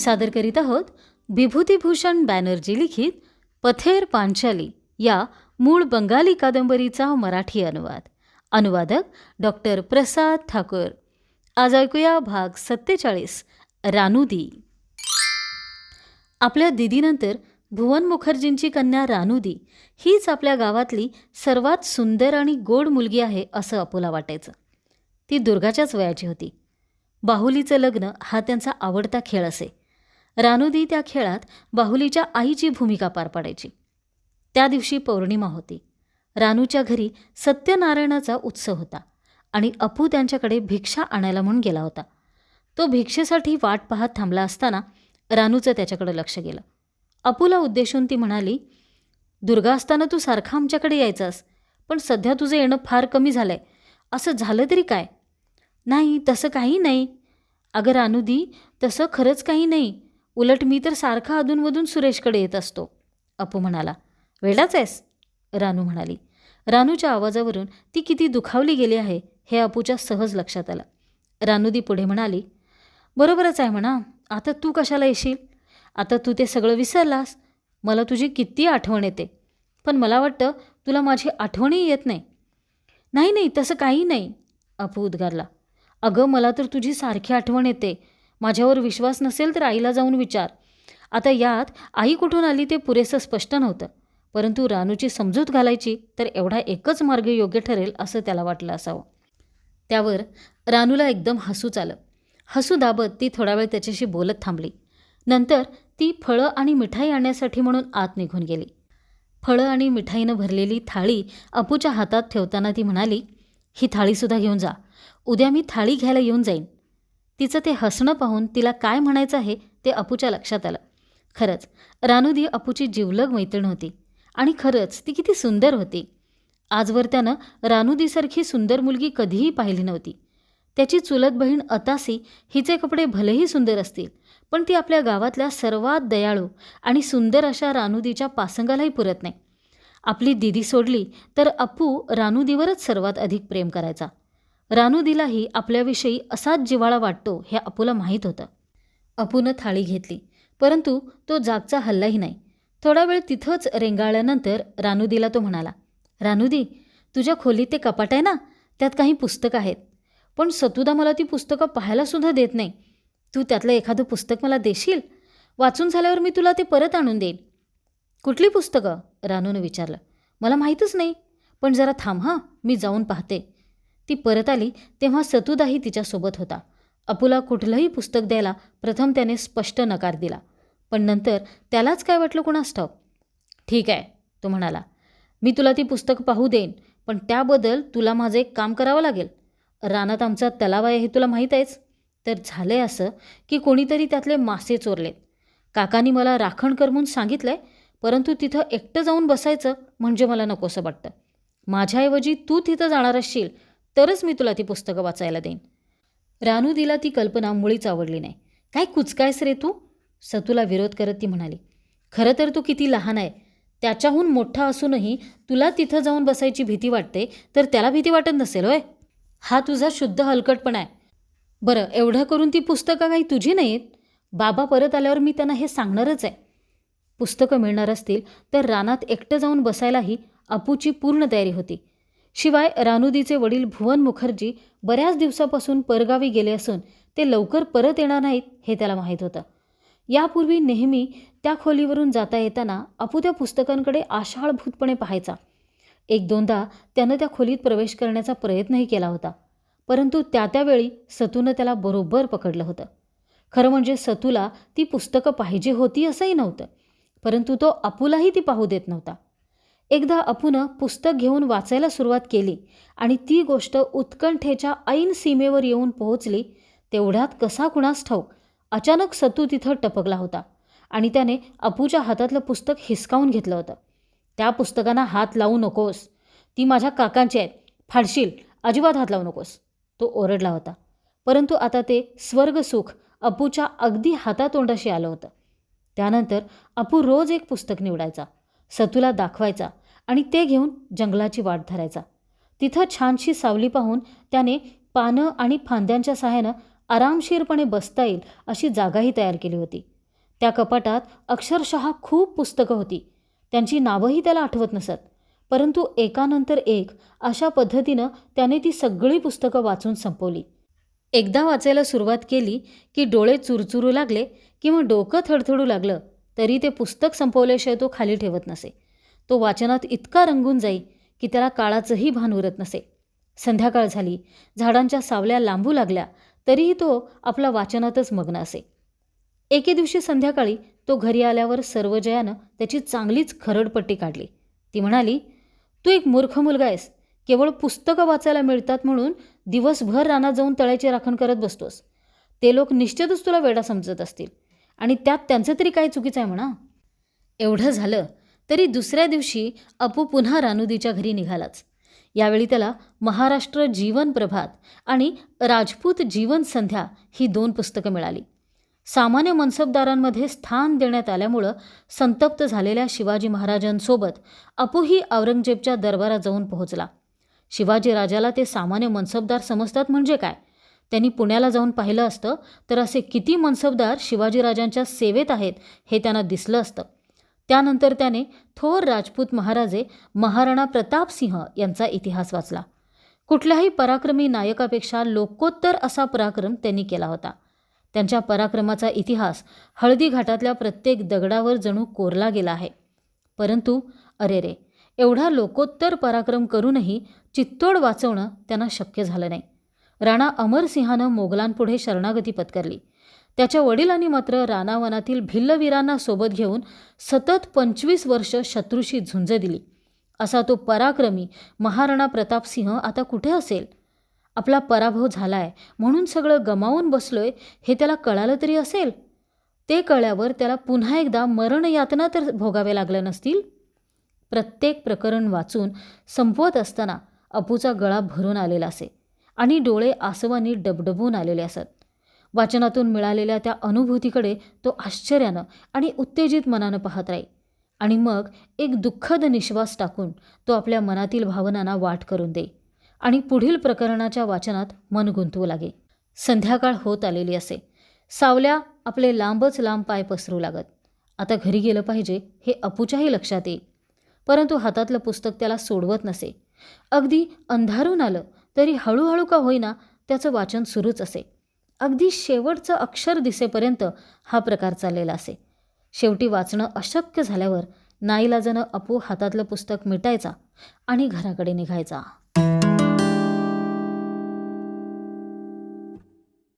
सादर करीत आहोत विभूतिभूषण बॅनर्जी लिखित पथेर पांचाली या मूळ बंगाली कादंबरीचा मराठी अनुवाद. अनुवादक डॉक्टर प्रसाद ठाकूर. आज ऐकूया भाग 47, रानुदी. आपल्या दीदीनंतर भुवन मुखर्जींची कन्या रानुदी हीच आपल्या गावातली सर्वात सुंदर आणि गोड मुलगी आहे असं अपूला वाटायचं. ती दुर्गाच्याच वयाची होती. बाहुलीचं लग्न हा त्यांचा आवडता खेळ असे. रानुदी त्या खेळात बाहुलीच्या आईची भूमिका पार पाडायची. त्या दिवशी पौर्णिमा होती. रानूच्या घरी सत्यनारायणाचा उत्सव होता आणि अपू त्यांच्याकडे भिक्षा आणायला म्हणून गेला होता. तो भिक्षेसाठी वाट पाहत थांबला असताना रानूचं त्याच्याकडे लक्ष गेलं. अपूला उद्देशून ती म्हणाली, दुर्गा असताना तू सारखा आमच्याकडे यायचास, पण सध्या तुझं येणं फार कमी झालंय. असं झालं तरी काय? नाही, तसं काही नाही. अगं रानुदी, तसं खरंच काही नाही. उलट मी तर सारखा अधूनमधून सुरेशकडे येत असतो. अपू म्हणाला. वेडाच आहेस? रानू म्हणाली. रानूच्या आवाजावरून ती किती दुखावली गेली आहे हे अपूच्या सहज लक्षात आलं. रानुदी पुढे म्हणाली, बरोबरच आहे म्हणा. आता तू कशाला येशील? आता तू ते सगळं विसरलास. मला तुझी किती आठवण येते, पण मला वाटतं तुला माझी आठवणही येत नाही. नाही नाही, तसं काही नाही, अपू उद्गारला. अगं, मला तर तुझी सारखी आठवण येते. माझ्यावर विश्वास नसेल तर आईला जाऊन विचार. आता यात आई कुठून आली ते पुरेसं स्पष्ट नव्हतं, परंतु रानूची समजूत घालायची तर एवढा एकच मार्ग योग्य ठरेल असं त्याला वाटलं असावं. त्यावर रानूला एकदम हसूच आलं. हसू दाबत ती थोडा वेळ त्याच्याशी बोलत थांबली. नंतर ती फळं आणि मिठाई आणण्यासाठी म्हणून आत निघून गेली. फळं आणि मिठाईनं भरलेली थाळी अपूच्या हातात ठेवताना ती म्हणाली, ही थाळीसुद्धा घेऊन जा. उद्या मी थाळी घ्यायला येऊन जाईन. तिचं ते हसणं पाहून तिला काय म्हणायचं आहे ते अपूच्या लक्षात आलं. खरंच रानुदी अपूची जिवलग मैत्रीण होती आणि खरंच ती किती सुंदर होती. आजवर त्यानं रानुदीसारखी सुंदर मुलगी कधीही पाहिली नव्हती. त्याची चुलत बहीण अतासी हिचे कपडे भलेही सुंदर असतील, पण ती आपल्या गावातल्या सर्वात दयाळू आणि सुंदर अशा रानुदीच्या पासंगालाही पुरत नाही. आपली दीदी सोडली तर अपू रानुदीवरच सर्वात अधिक प्रेम करायचा. रानुदीलाही आपल्याविषयी असाच जिव्हाळा वाटतो हे अपूला माहीत होतं. अपूनं थाळी घेतली, परंतु तो जागचा हल्लाही नाही. थोडा वेळ तिथंच रेंगाळल्यानंतर रानुदीला तो म्हणाला, रानुदी, तुझ्या खोलीत ते कपाट आहे ना, त्यात काही पुस्तकं आहेत, पण सतुदा मला ती पुस्तकं पाहायलासुद्धा देत नाही. तू त्यातलं एखादं पुस्तक मला देशील? वाचून झाल्यावर मी तुला ते परत आणून देईन. कुठली पुस्तकं? रानूनं विचारलं. मला माहीतच नाही, पण जरा थांब हां, मी जाऊन पाहते. ती परत आली तेव्हा सतुदाही तिच्यासोबत होता. अपूला कुठलंही पुस्तक द्यायला प्रथम त्याने स्पष्ट नकार दिला, पण नंतर त्यालाच काय वाटलं कुणास ठाऊक. ठीक आहे, तो म्हणाला, मी तुला ती पुस्तक पाहू देईन, पण त्याबद्दल तुला माझं एक काम करावं लागेल. रानात आमचा तलाव आहे हे तुला माहीत आहेच. तर झाले असं की कोणीतरी त्यातले मासे चोरलेत. काकांनी मला राखण कर म्हणून सांगितलंय, परंतु तिथं एकटं जाऊन बसायचं म्हणजे मला नकोसं वाटतं. माझ्याऐवजी तू तिथं जाणार असशील तरच मी तुला ती पुस्तकं वाचायला देईन. रानुदीला ती कल्पना मुळीच आवडली नाही. काय कुचकायस रे तू? सतूला विरोध करत ती म्हणाली. खरं तर तू किती लहान आहे. त्याच्याहून मोठा असूनही तुला तिथं जाऊन बसायची भीती वाटते, तर त्याला भीती वाटत नसेल होय? हा तुझा शुद्ध हलकटपणा आहे. बरं, एवढं करून ती पुस्तकं काही तुझी नाहीत. बाबा परत आल्यावर मी त्यांना हे सांगणारच आहे. पुस्तकं मिळणार असतील तर रानात एकटं जाऊन बसायलाही अपूची पूर्ण तयारी होती. शिवाय रानुदीचे वडील भुवन मुखर्जी बऱ्याच दिवसापासून परगावी गेले असून ते लवकर परत येणार नाहीत हे त्याला माहीत होतं. यापूर्वी नेहमी त्या खोलीवरून जाता येताना अपू त्या पुस्तकांकडे आशाळभूतपणे पाहायचा. एक दोनदा त्यानं त्या खोलीत प्रवेश करण्याचा प्रयत्नही केला होता, परंतु त्यावेळी सतूनं त्याला बरोबर पकडलं होतं. खरं म्हणजे सतूला ती पुस्तकं पाहिजे होती असंही नव्हतं, परंतु तो अपूलाही ती पाहू देत नव्हता. एकदा अपूनं पुस्तक घेऊन वाचायला सुरुवात केली आणि ती गोष्ट उत्कंठेच्या ऐन सीमेवर येऊन पोहोचली. तेवढ्यात कसा कुणास ठाऊक अचानक सतू तिथं टपकला होता आणि त्याने अपूच्या हातातलं पुस्तक हिसकावून घेतलं होतं. त्या पुस्तकांना हात लावू नकोस, ती माझ्या काकांची आहेत, फाडशील, अजिबात हात लावू नकोस, तो ओरडला होता. परंतु आता ते स्वर्गसुख अपूच्या अगदी हातातोंडाशी आलं होतं. त्यानंतर अपू रोज एक पुस्तक निवडायचा, सतूला दाखवायचा आणि ते घेऊन जंगलाची वाट धरायचा. तिथं छानशी सावली पाहून त्याने पानं आणि फांद्यांच्या सहाय्यानं आरामशीरपणे बसता येईल अशी जागाही तयार केली होती. त्या कपाटात अक्षरशः खूप पुस्तकं होती. त्यांची नावंही त्याला आठवत नसत, परंतु एकानंतर एक अशा पद्धतीनं त्याने ती सगळी पुस्तकं वाचून संपवली. एकदा वाचायला सुरुवात केली की डोळे चुरचुरू लागले किंवा डोकं थडथडू लागलं तरी ते पुस्तक संपवल्याशिवाय तो खाली ठेवत नसे. तो वाचनात इतका रंगून जाई की त्याला काळाचंही भान उरत नसे. संध्याकाळ झाली, झाडांच्या सावल्या लांबू लागल्या, तरीही तो आपल्या वाचनातच मग्न असे. एके दिवशी संध्याकाळी तो घरी आल्यावर सर्वजयानं त्याची चांगलीच खरडपट्टी काढली. ती म्हणाली, "तू एक मूर्ख मुलगा आहेस. केवळ पुस्तकं वाचायला मिळतात म्हणून दिवसभर रानात जाऊन तळ्याची राखण करत बसतोस. ते लोक निश्चितच तुला वेडा समजत असतील आणि त्यात त्यांचं तरी काय चुकीचं आहे म्हणा." एवढं झालं तरी दुसऱ्या दिवशी अपू पुन्हा रानुदीच्या घरी निघालाच. यावेळी त्याला महाराष्ट्र जीवन प्रभात आणि राजपूत जीवन संध्या ही 2 पुस्तकं मिळाली. सामान्य मनसबदारांमध्ये स्थान देण्यात आल्यामुळं संतप्त झालेल्या शिवाजी महाराजांसोबत अपूही औरंगजेबच्या दरबारात जाऊन पोहोचला. शिवाजी राजाला ते सामान्य मनसबदार समजतात म्हणजे काय? त्यांनी पुण्याला जाऊन पाहिलं असतं तर असे किती मनसबदार शिवाजीराजांच्या सेवेत आहेत हे त्यांना दिसलं असतं. त्यानंतर त्याने थोर राजपूत महाराजे महाराणा प्रतापसिंह यांचा इतिहास वाचला. कुठल्याही पराक्रमी नायकापेक्षा लोकोत्तर असा पराक्रम त्यांनी केला होता. त्यांच्या पराक्रमाचा इतिहास हळदी घाटातल्या प्रत्येक दगडावर जणू कोरला गेला आहे. परंतु अरे रे, एवढा लोकोत्तर पराक्रम करूनही चित्तोड वाचवणं त्यांना शक्य झालं नाही. राणा अमरसिंहानं मोगलांपुढे शरणागती पत्करली. त्याच्या वडिलांनी मात्र रानावनातील भिल्लवीरांना सोबत घेऊन सतत 25 वर्ष शत्रूशी झुंज दिली. असा तो पराक्रमी महाराणा प्रतापसिंह आता कुठे असेल? आपला पराभव झालाय म्हणून सगळं गमावून बसलोय हे त्याला कळालं तरी असेल. ते कळल्यावर त्याला पुन्हा एकदा मरणयातना तर भोगावे लागल्या नसतील. प्रत्येक प्रकरण वाचून संपवत असताना अपूचा गळा भरून आलेला असे आणि डोळे आसवानी डबडबून आलेले असत. वाचनातून मिळालेल्या त्या अनुभूतीकडे तो आश्चर्यानं आणि उत्तेजित मनानं पाहत राही आणि मग एक दुःखद निश्वास टाकून तो आपल्या मनातील भावनांना वाट करून दे आणि पुढील प्रकरणाच्या वाचनात मन गुंतवू लागे. संध्याकाळ होत आलेली असे. सावल्या आपले लांबच लांब पाय पसरू लागत. आता घरी गेलं पाहिजे हे अपूच्याही लक्षात येई, परंतु हातातलं पुस्तक त्याला सोडवत नसे. अगदी अंधारून आलं तरी हळूहळू का होईना त्याचं वाचन सुरूच असे. अगदी शेवटचं अक्षर दिसेपर्यंत हा प्रकार चाललेला असे. शेवटी वाचणं अशक्य झाल्यावर नाईलाजानं अपू हातातलं पुस्तक मिटायचा आणि घराकडे निघायचा.